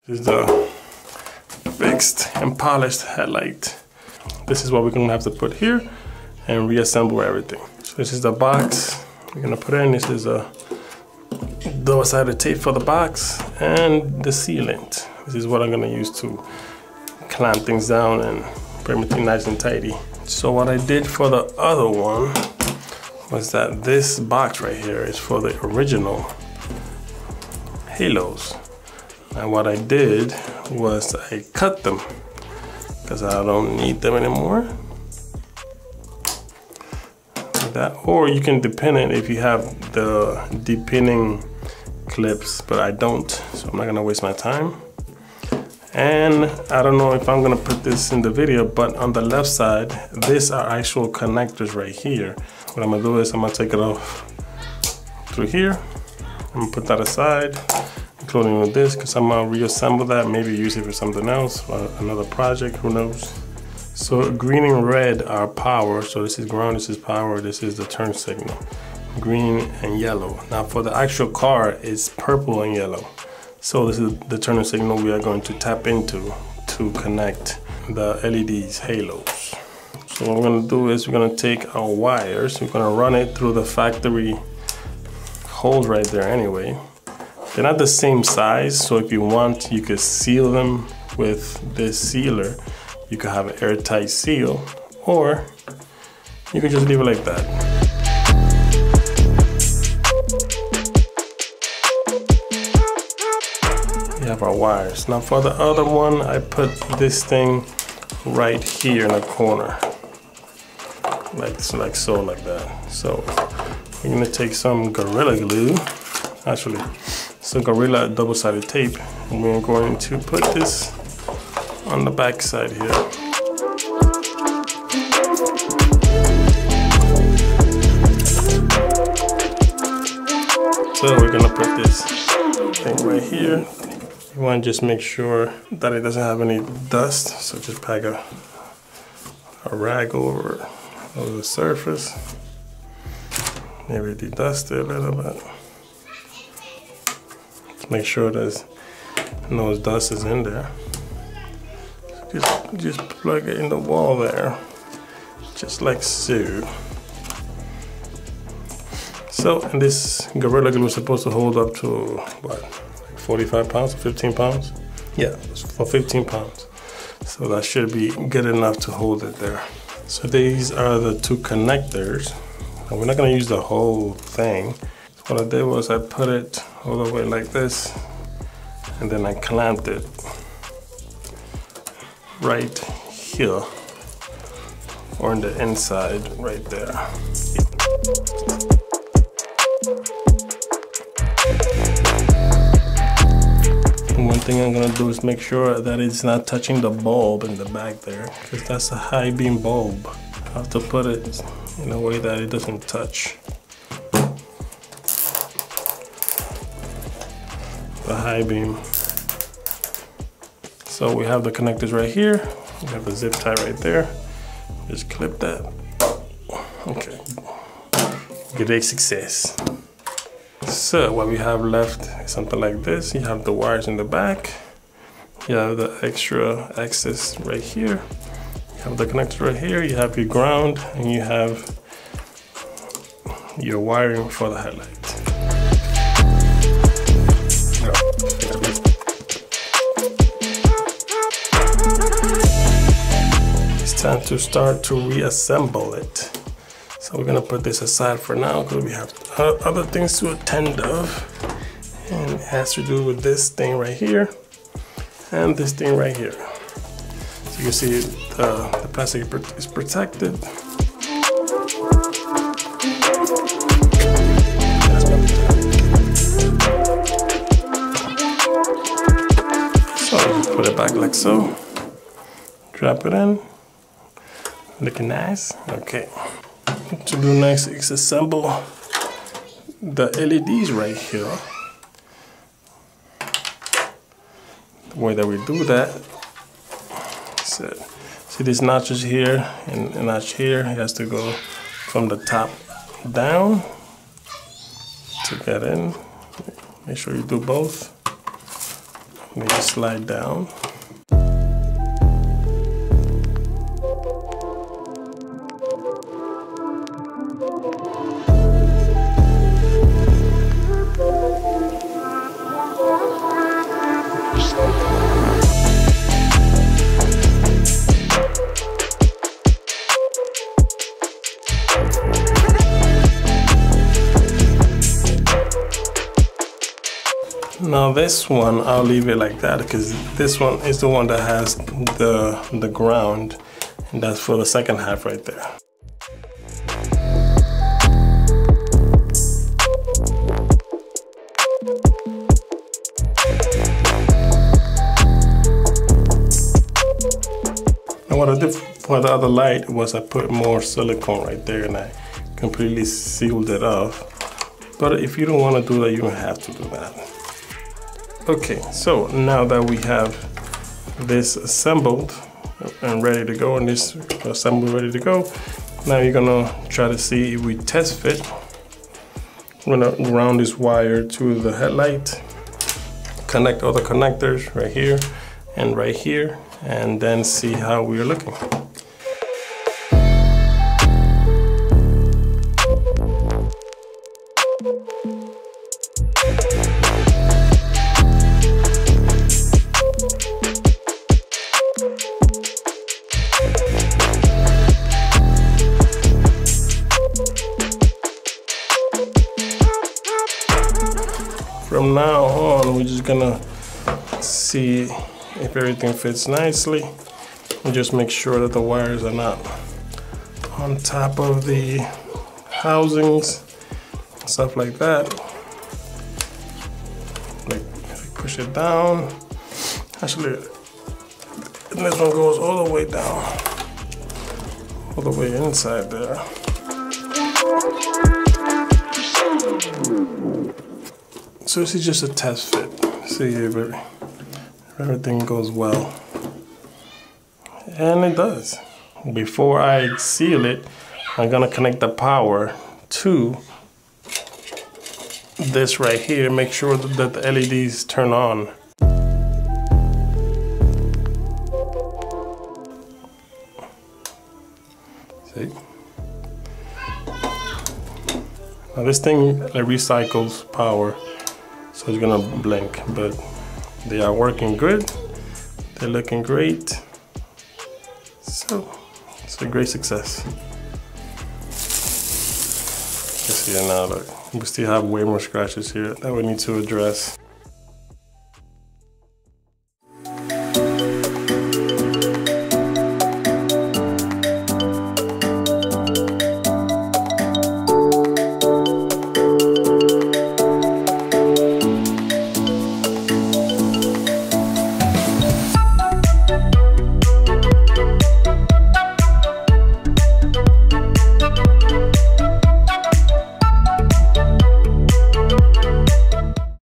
This is the fixed and polished headlight. This is what we're gonna have to put here and reassemble everything. So this is the box we're gonna put in. This is a double-sided tape for the box and the sealant. This is what I'm gonna use to clamp things down and bring everything nice and tidy. So what I did for the other one was that this box right here is for the original Halos. And what I did was I cut them because I don't need them anymore. Like that. Or you can depend it if you have the depinning clips, but I don't, so I'm not gonna waste my time. And I don't know if I'm gonna put this in the video, but on the left side, these are actual connectors right here. What I'm gonna do is I'm gonna take it off through here. I'm gonna put that aside, including with this, because I'm gonna reassemble that, maybe use it for something else, or another project, who knows. So green and red are power, so this is ground, this is power, this is the turn signal. Green and yellow. Now for the actual car, it's purple and yellow. So this is the turn signal we are going to tap into to connect the LEDs, halos. So what we're gonna do is we're gonna take our wires, we're gonna run it through the factory holes right there anyway. They're not the same size, so if you want, you could seal them with this sealer. You could have an airtight seal, or you could just leave it like that. We have our wires. Now for the other one, I put this thing right here in the corner. Like so, like that. So we're gonna take some Gorilla Glue, actually, some Gorilla double-sided tape, and we're going to put this on the back side here. So we're gonna put this thing right here. You want to just make sure that it doesn't have any dust, so just pack a rag over the surface. Maybe dedust it a little bit. Make sure there's no dust is in there. Just plug it in the wall there, just like so. So, and this Gorilla Glue is supposed to hold up to what, like 45 pounds, 15 pounds? Yeah, for 15 pounds. So that should be good enough to hold it there. So these are the two connectors. And we're not gonna use the whole thing. So what I did was I put it all the way like this, and then I clamped it right here, or on the inside right there. And one thing I'm gonna do is make sure that it's not touching the bulb in the back there, because that's a high beam bulb. I have to put it in a way that it doesn't touch the high beam. So we have the connectors right here. We have the zip tie right there. Just clip that. Okay. Great success. So what we have left is something like this. You have the wires in the back. You have the extra access right here. You have the connector right here. You have your ground, and you have your wiring for the headlight. Time to start to reassemble it. So we're gonna put this aside for now because we have other things to attend of, and it has to do with this thing right here and this thing right here. So you can see the plastic is protected. So put it back like so, drop it in. Looking nice. Okay. To do next is assemble the LEDs right here. The way that we do that is, see these notches here and a notch here. It has to go from the top down to get in. Make sure you do both. Make it slide down. Now this one, I'll leave it like that because this one is the one that has the ground, and that's for the second half right there. And what I did for the other light was I put more silicone right there and I completely sealed it off. But if you don't want to do that, you don't have to do that. Okay, so now that we have this assembled and ready to go, and this assembled ready to go, now you're gonna try to see if we test fit. I'm gonna round this wire to the headlight, connect all the connectors right here and right here, and then see how we're looking. From now on, we're just gonna see if everything fits nicely and just make sure that the wires are not on top of the housings, stuff like that. Like push it down. Actually, this one goes all the way down, all the way inside there. So this is just a test fit. See if everything goes well. And it does. Before I seal it, I'm gonna connect the power to this right here. Make sure that the LEDs turn on. See? Now this thing recycles power, so it's gonna blink, but they are working good. They're looking great. So it's a great success. You can see it now, look. We still have way more scratches here that we need to address.